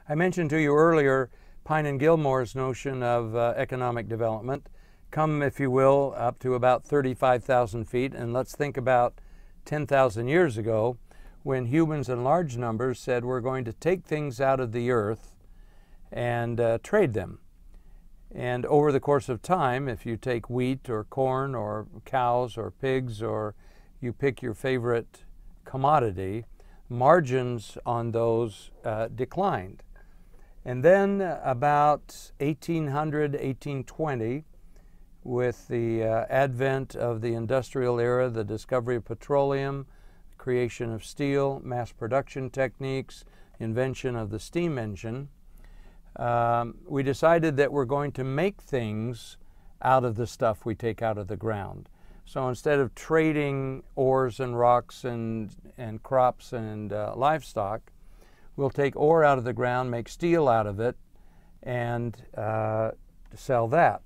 I mentioned to you earlier Pine and Gilmore's notion of economic development. Come, if you will, up to about 35,000 feet, and let's think about 10,000 years ago when humans in large numbers said we're going to take things out of the earth and trade them. And over the course of time, if you take wheat or corn or cows or pigs, or you pick your favorite commodity, margins on those declined. And then about 1800, 1820, with the advent of the industrial era, the discovery of petroleum, creation of steel, mass production techniques, invention of the steam engine, we decided that we're going to make things out of the stuff we take out of the ground. So instead of trading ores and rocks and crops and livestock, we'll take ore out of the ground, make steel out of it, and sell that.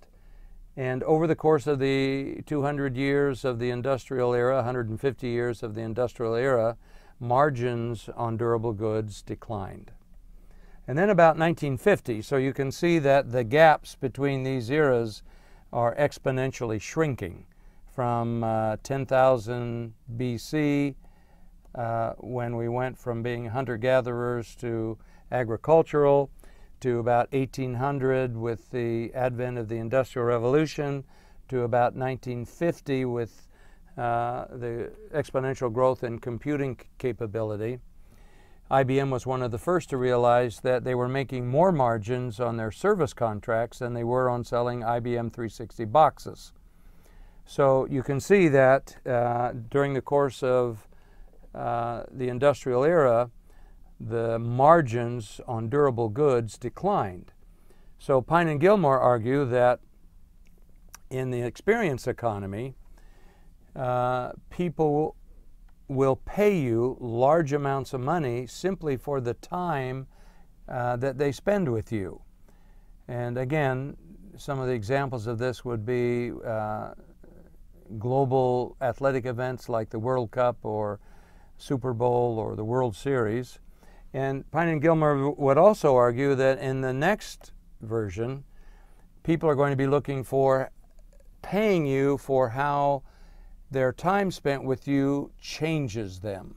And over the course of the 200 years of the industrial era, 150 years of the industrial era, margins on durable goods declined. And then about 1950, so you can see that the gaps between these eras are exponentially shrinking. From 10,000 BC, when we went from being hunter-gatherers to agricultural, to about 1800 with the advent of the Industrial Revolution, to about 1950 with the exponential growth in computing capability. IBM was one of the first to realize that they were making more margins on their service contracts than they were on selling IBM 360 boxes. So you can see that during the course of the industrial era, the margins on durable goods declined. So Pine and Gilmore argue that in the experience economy, people will pay you large amounts of money simply for the time that they spend with you. And again, some of the examples of this would be global athletic events like the World Cup or Super Bowl or the World Series. And Pine and Gilmore would also argue that in the next version, people are going to be looking for paying you for how their time spent with you changes them.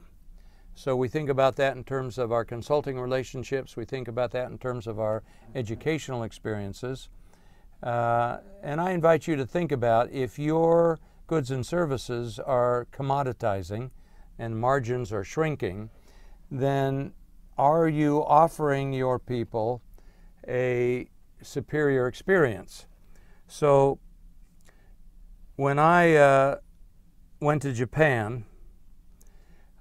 So we think about that in terms of our consulting relationships. We think about that in terms of our educational experiences. And I invite you to think about, if your goods and services are commoditizing and margins are shrinking, then are you offering your people a superior experience? So when I went to Japan,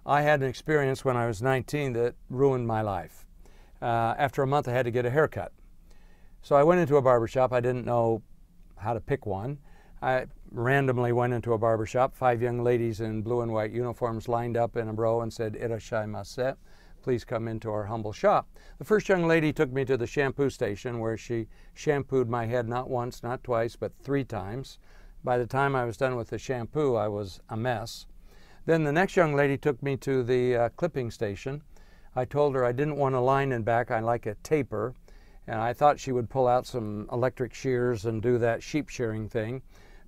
I had an experience when I was 19 that ruined my life. After a month, I had to get a haircut. So I went into a barbershop. I didn't know how to pick one. I randomly went into a barbershop. 5 young ladies in blue and white uniforms lined up in a row and said, "Irashaimase, please come into our humble shop." The first young lady took me to the shampoo station, where she shampooed my head not once, not twice, but 3 times. By the time I was done with the shampoo, I was a mess. Then the next young lady took me to the clipping station. I told her I didn't want a line in back, I like a taper. And I thought she would pull out some electric shears and do that sheep shearing thing.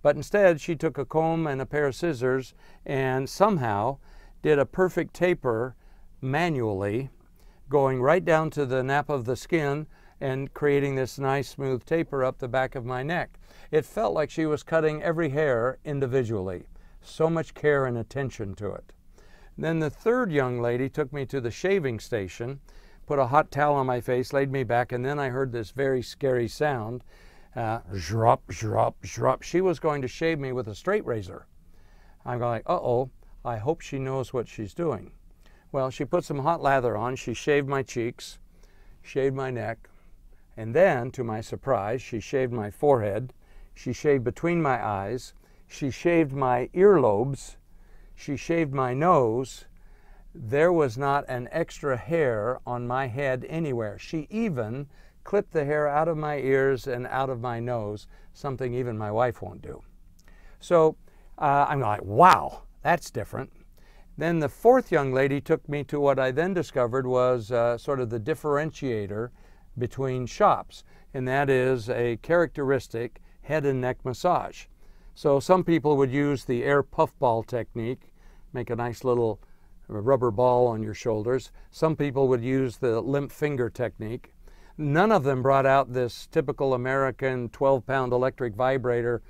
But instead, she took a comb and a pair of scissors and somehow did a perfect taper manually, going right down to the nap of the skin and creating this nice smooth taper up the back of my neck. It felt like she was cutting every hair individually. So much care and attention to it. Then the third young lady took me to the shaving station, put a hot towel on my face, laid me back, and then I heard this very scary sound. Zhrop, zhrop, zhrop. She was going to shave me with a straight razor. I'm going like, uh-oh, I hope she knows what she's doing. Well, she put some hot lather on, she shaved my cheeks, shaved my neck, and then, to my surprise, she shaved my forehead, she shaved between my eyes, she shaved my earlobes, she shaved my nose. There was not an extra hair on my head anywhere. She even clipped the hair out of my ears and out of my nose, something even my wife won't do. So I'm like, wow, that's different. Then the fourth young lady took me to what I then discovered was sort of the differentiator between shops, and that is a characteristic head and neck massage. So some people would use the air puffball technique, make a nice little rubber ball on your shoulders. Some people would use the limp finger technique. None of them brought out this typical American 12-pound electric vibrator.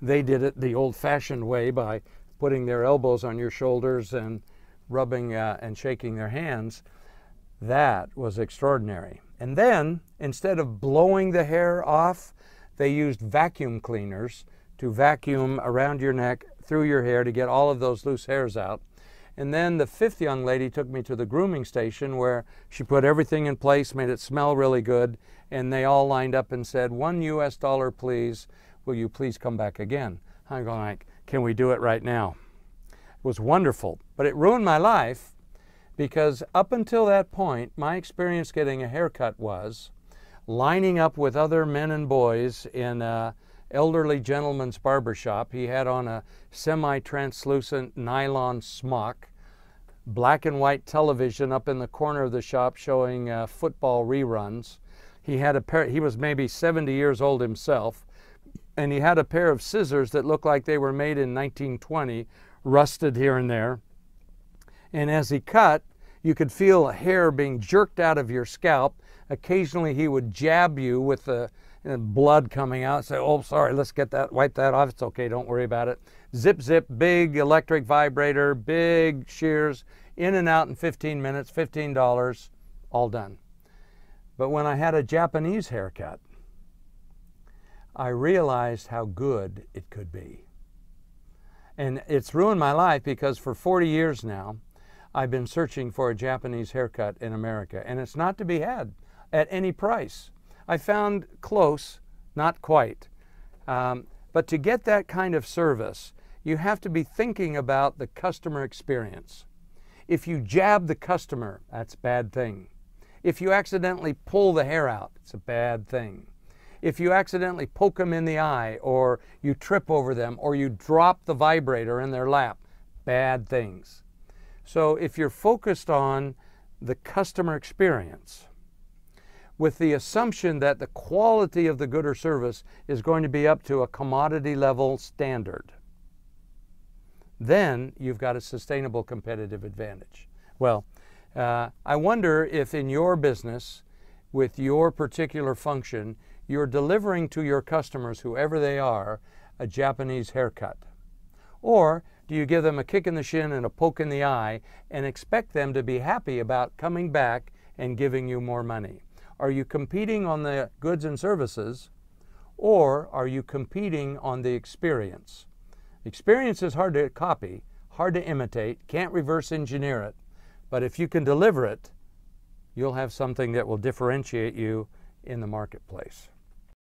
They did it the old-fashioned way by putting their elbows on your shoulders and rubbing and shaking their hands. That was extraordinary. And then, instead of blowing the hair off, they used vacuum cleaners to vacuum around your neck, through your hair, to get all of those loose hairs out. And then the fifth young lady took me to the grooming station, where she put everything in place, made it smell really good, and they all lined up and said, $1 US, please. Will you please come back again? I'm going like, can we do it right now? It was wonderful, but it ruined my life, because up until that point, my experience getting a haircut was lining up with other men and boys in an elderly gentleman's barbershop. He had on a semi-translucent nylon smock, black and white television up in the corner of the shop showing football reruns. He had a pair, he was maybe 70 years old himself, and he had a pair of scissors that looked like they were made in 1920, rusted here and there. And as he cut, you could feel hair being jerked out of your scalp. Occasionally he would jab you with the blood coming out, say, oh, sorry, let's get that, wipe that off. It's okay, don't worry about it. Zip, zip, big electric vibrator, big shears, in and out in 15 minutes, $15, all done. But when I had a Japanese haircut, I realized how good it could be. And it's ruined my life, because for 40 years now, I've been searching for a Japanese haircut in America, and it's not to be had at any price. I found close, not quite. But to get that kind of service, you have to be thinking about the customer experience. If you jab the customer, that's a bad thing. If you accidentally pull the hair out, it's a bad thing. If you accidentally poke them in the eye, or you trip over them, or you drop the vibrator in their lap, bad things. So if you're focused on the customer experience, with the assumption that the quality of the good or service is going to be up to a commodity level standard, then you've got a sustainable competitive advantage. Well, I wonder if in your business, with your particular function, you're delivering to your customers, whoever they are, a Japanese haircut. Or do you give them a kick in the shin and a poke in the eye and expect them to be happy about coming back and giving you more money? Are you competing on the goods and services, or are you competing on the experience? Experience is hard to copy, hard to imitate, can't reverse engineer it, but if you can deliver it, you'll have something that will differentiate you in the marketplace.